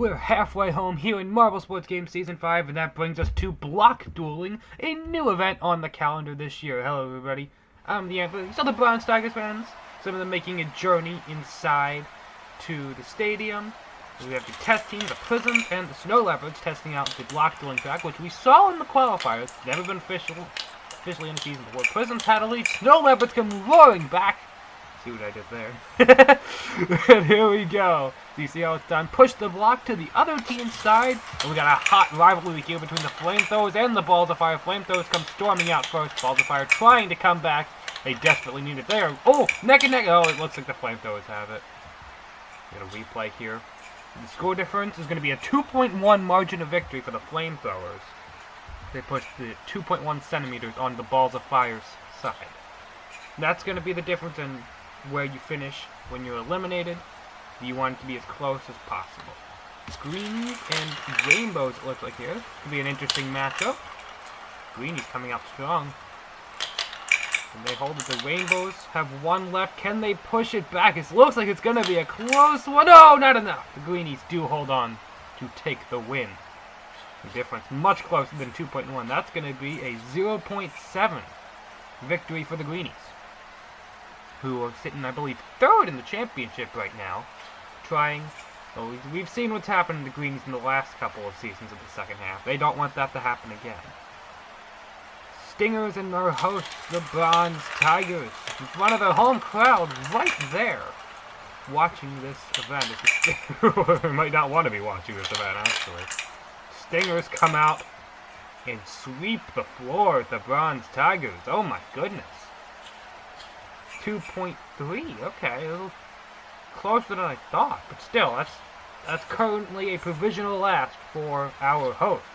We're halfway home here in Marvel Sports Games Season 5, and that brings us to Block Dueling, a new event on the calendar this year. Hello, everybody. I'm the Anthony. These are the Bronze Tigers fans. Some of them making a journey inside to the stadium. We have the test team, the Prisms, and the Snow Leopards testing out the Block Dueling track, which we saw in the qualifiers. Never been officially in the season before. Prisms had a lead. Snow Leopards come roaring back. See what I did there? And here we go. So you see how it's done. Push the block to the other team's side. And we got a hot rivalry here between the Flamethrowers and the Balls of Fire. Flamethrowers come storming out first. Balls of Fire trying to come back. They desperately need it there. Oh, neck and neck. Oh, it looks like the Flamethrowers have it. Get a replay here. The score difference is going to be a 2.1 margin of victory for the Flamethrowers. They pushed the 2.1 centimeters on the Balls of Fire's side. That's going to be the difference in where you finish when you're eliminated. You want it to be as close as possible. Greenies and rainbows, it looks like here. Could be an interesting matchup. Greenies coming out strong. And they hold it. The rainbows have one left. Can they push it back? It looks like it's going to be a close one. No, not enough. The greenies do hold on to take the win. The difference much closer than 2.1. That's going to be a 0.7 victory for the greenies, who are sitting, I believe, third in the championship right now, trying. Well, we've seen what's happened to the Greens in the last couple of seasons of the second half. They don't want that to happen again. Stingers and our hosts, the Bronze Tigers, in front of their home crowd, right there, watching this event. They might not want to be watching this event, actually. Stingers come out and sweep the floor with the Bronze Tigers. Oh my goodness. 2.3, okay, a little closer than I thought, but still, that's currently a provisional last for our hosts.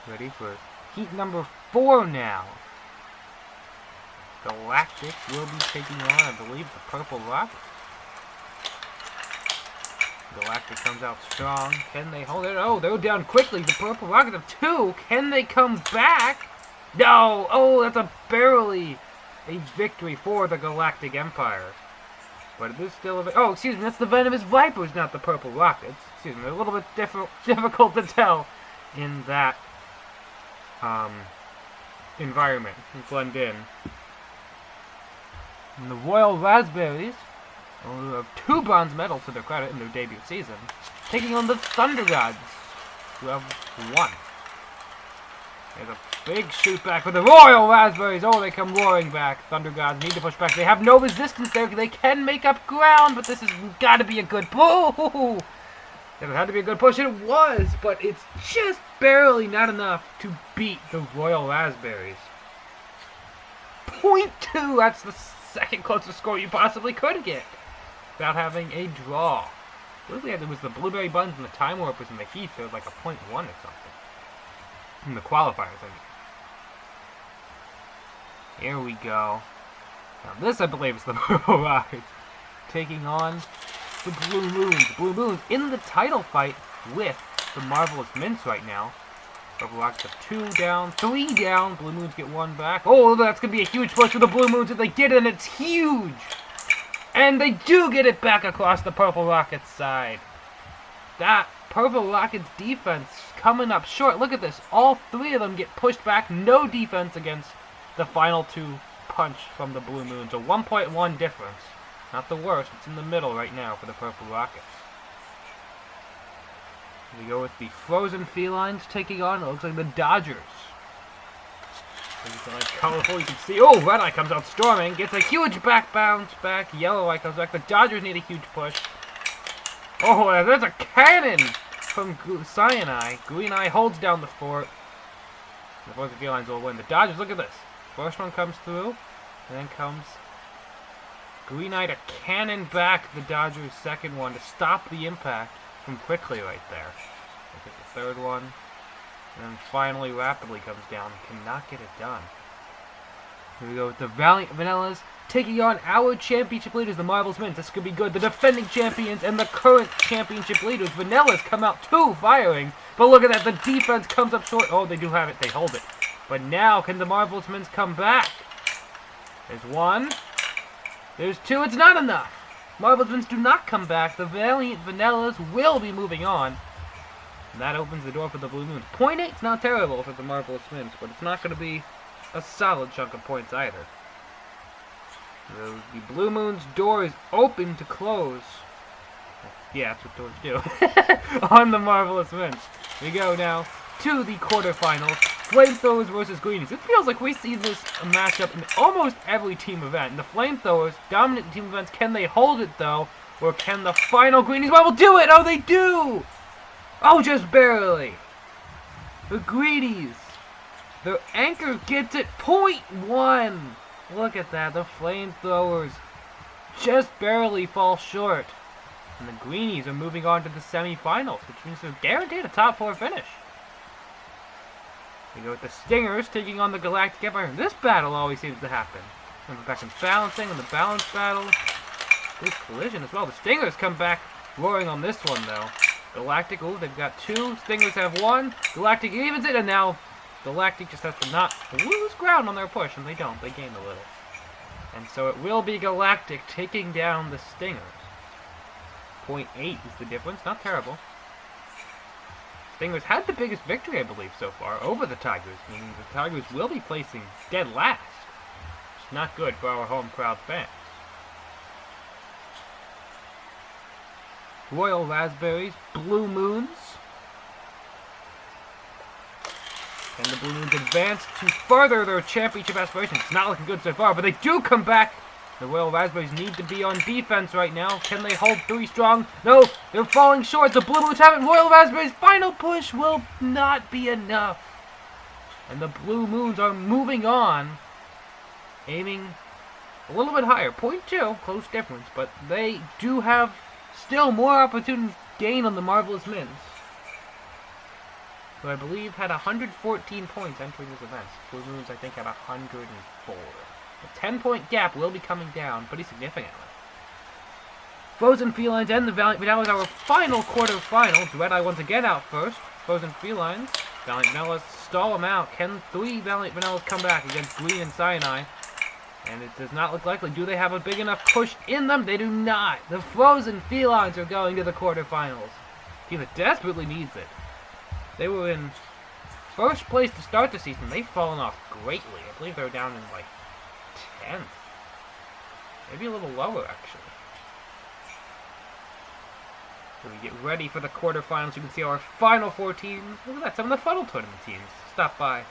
Ready for heat number 4 now. Galactic will be taking on, I believe, the Purple Rocket. Galactic comes out strong. Can they hold it? Oh, they're down quickly. The Purple Rocket of 2. Can they come back? No! Oh, that's a barely a victory for the Galactic Empire. But it is still a... Oh, excuse me, that's the Venomous Vipers, not the Purple Rockets. Excuse me, they're a little bit difficult to tell in that environment. Blend in. And the Royal Raspberries, who have 2 bronze medals to their credit in their debut season, taking on the Thunder Gods, who have 1. There's a big shoot back for the Royal Raspberries. Oh, they come roaring back. Thunder Gods need to push back. They have no resistance there. They can make up ground, but this has got to be a good push. It had to be a good push. It was, but it's just barely not enough to beat the Royal Raspberries. 0.2. That's the second closest score you possibly could get without having a draw. What did we have? There was the Blueberry Buns and the Time Warpers in the Heat. There was like a 0.1 or something. In the qualifiers, I mean. Here we go. Now this, I believe, is the Purple Rockets taking on the Blue Moons. Blue Moons in the title fight with the Marvelous Mints right now. Purple Rockets have 2 down, 3 down. Blue Moons get 1 back. Oh, that's going to be a huge push for the Blue Moons if they get it, and it's huge! And they do get it back across the Purple Rockets side. That Purple Rockets defense coming up short. Look at this. All 3 of them get pushed back. No defense against the final 2 punch from the Blue Moons. A 1.1 difference. Not the worst. It's in the middle right now for the Purple Rockets. We go with the Frozen Felines taking on, it looks like the Dodgers. It's like colorful, you can see. Oh, Red Eye comes out storming. Gets a huge back bounce back. Yellow Eye comes back. The Dodgers need a huge push. Oh, there's a cannon from Cyan Eye. Green Eye holds down the fort. The Frozen Felines will win. The Dodgers, look at this. First one comes through, and then comes Green Eye to cannon back the Dodgers' second one to stop the impact from quickly right there. Look at the third one. And then finally rapidly comes down and cannot get it done. Here we go with the Valiant Vanillas taking on our championship leaders, the Marvelous Mints. This could be good. The defending champions and the current championship leaders. Vanillas come out 2 firing. But look at that. The defense comes up short. Oh, they do have it. They hold it. But now can the Marvelous Mints come back? There's 1. There's 2. It's not enough. Marvelous Mints do not come back, the Valiant Vanillas will be moving on. And that opens the door for the Blue Moons. 0.8's not terrible for the Marvelous Mints, but it's not going to be a solid chunk of points either. The Blue Moon's door is open to close. Yeah, that's what doors do. On the Marvelous Mints. We go now to the quarterfinals. Flamethrowers versus Greenies. It feels like we see this matchup in almost every team event. And the Flamethrowers, dominant team events, can they hold it though? Or can the final Greenies Marvel do it? Oh, they do! Oh, just barely. The Greenies. Their anchor gets it. 0.1. Look at that. The Flamethrowers just barely fall short. And the Greenies are moving on to the semifinals, which means they're guaranteed a top 4 finish. We go with the Stingers taking on the Galactic Empire. This battle always seems to happen. And we're back in balancing and the balance battle. Big collision as well. The Stingers come back roaring on this one though. Galactic, ooh, they've got 2. Stingers have 1. Galactic evens it, and now Galactic just has to not lose ground on their push, and they don't. They gain a little. And so it will be Galactic taking down the Stingers. 0.8 is the difference. Not terrible. Stingers had the biggest victory, I believe, so far over the Tigers, meaning the Tigers will be placing dead last. It's not good for our home crowd fans. Royal Raspberries, Blue Moons. And the Blue Moons advance to further their championship aspirations. It's not looking good so far, but they do come back. The Royal Raspberries need to be on defense right now. Can they hold 3 strong? No, they're falling short. The Blue Moons have it. Royal Raspberries' final push will not be enough. And the Blue Moons are moving on, aiming a little bit higher. 0.2, close difference, but they do have still more opportunities to gain on the Marvelous Mints, who I believe had 114 points entering this event. Blue Moons, I think, had 104. A 10-point gap will be coming down pretty significantly. Frozen Felines and the Valiant Vanillas, our final quarterfinals. Red Eye once again out first. Frozen Felines, Valiant Vanillas stall them out. Can 3 Valiant Vanillas come back against Green and Cyanide? And it does not look likely. Do they have a big enough push in them? They do not. The Frozen Felines are going to the quarterfinals. Team that desperately needs it. They were in first place to start the season. They've fallen off greatly. I believe they're down in like 10th. Maybe a little lower, actually. So we get ready for the quarterfinals. You can see our final 4 teams. Look at that, some of the Funnel Tournament teams stop by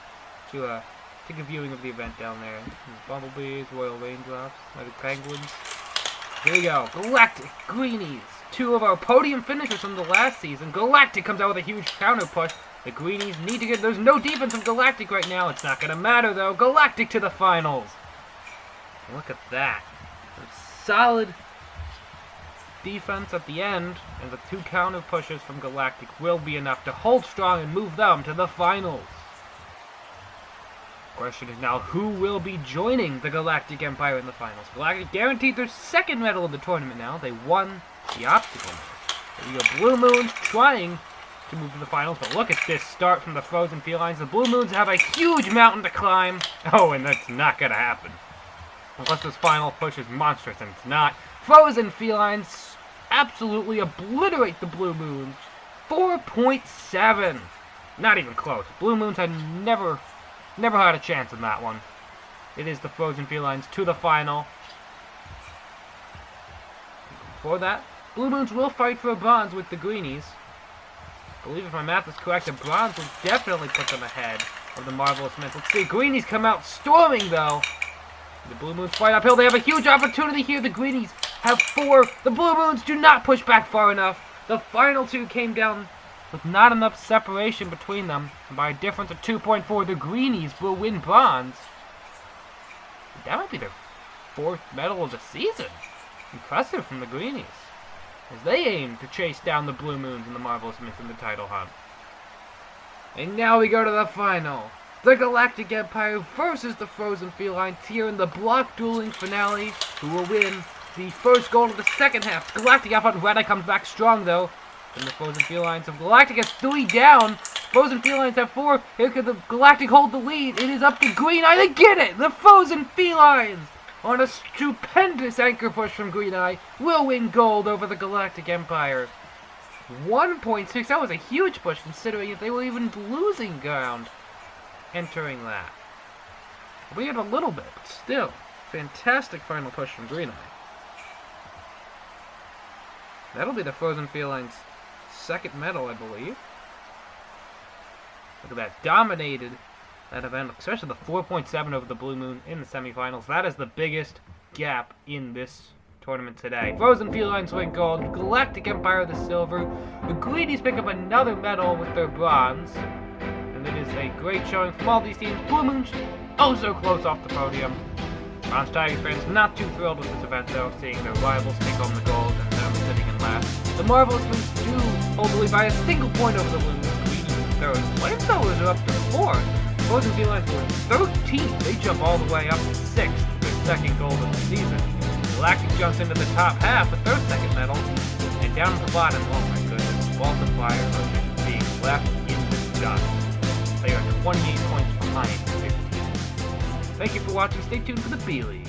to take a viewing of the event down there. Bumblebees, Royal Raindrops, Mighty Penguins. Here we go. Galactic, Greenies. 2 of our podium finishers from the last season. Galactic comes out with a huge counter push. The Greenies need to get... There's no defense from Galactic right now. It's not going to matter, though. Galactic to the finals. Look at that. Solid defense at the end, and the 2 counter pushes from Galactic will be enough to hold strong and move them to the finals. The question is now, who will be joining the Galactic Empire in the finals? Galactic guaranteed their 2nd medal of the tournament now. They won the obstacle match. We got Blue Moons trying to move to the finals, but look at this start from the Frozen Felines. The Blue Moons have a huge mountain to climb. Oh, and that's not going to happen. Unless this final push is monstrous, and it's not. Frozen Felines absolutely obliterate the Blue Moons. 4.7. Not even close. Blue Moons had never had a chance in that one. It is the Frozen Felines to the final. Before that, Blue Moons will fight for a bronze with the Greenies. I believe if my math is correct, a bronze will definitely put them ahead of the Marvelous Mints. Let's see, Greenies come out storming, though. The Blue Moons fight uphill. They have a huge opportunity here. The Greenies have 4. The Blue Moons do not push back far enough. The final 2 came down with not enough separation between them. And by a difference of 2.4, the Greenies will win bronze. That might be their 4th medal of the season. Impressive from the Greenies, as they aim to chase down the Blue Moons and the Marvelous Mints in the title hunt. And now we go to the final. The Galactic Empire versus the Frozen Felines here in the Block Dueling finale. Who will win the first goal of the second half? Galactic out front. Red Eye comes back strong, though. And the Frozen Felines. So Galactic has 3 down. Frozen Felines have 4. Here could the Galactic hold the lead. It is up to Green Eye. They get it! The Frozen Felines on a stupendous anchor push from Green Eye, will win gold over the Galactic Empire. 1.6, that was a huge push considering if they were even losing ground entering that. We had a little bit, but still, fantastic final push from Green Eye. That'll be the Frozen Felines' second medal, I believe. Look at that, dominated that event, especially the 4.7 over the Blue Moon in the semifinals. That is the biggest gap in this tournament today. Frozen Felines win gold, Galactic Empire the silver, the Greenies pick up another medal with their bronze, and it is a great showing from all these teams. Blue Moon oh so close off the podium. Bronze Tigers fans not too thrilled with this event though, seeing their rivals take home the gold and them sitting in last. The Marvelous Moons do hold the lead by a single point over the Blue Moon. Third. Flamethrowers are up to 4th. Frozen Felines were 13th. They jump all the way up to 6th, their second gold of the season. Galactic jumps into the top half with their second medal. And down at the bottom, oh my goodness, qualifiers are being left in the dust. They are 28 points behind 15th. Thank you for watching. Stay tuned for the B-League.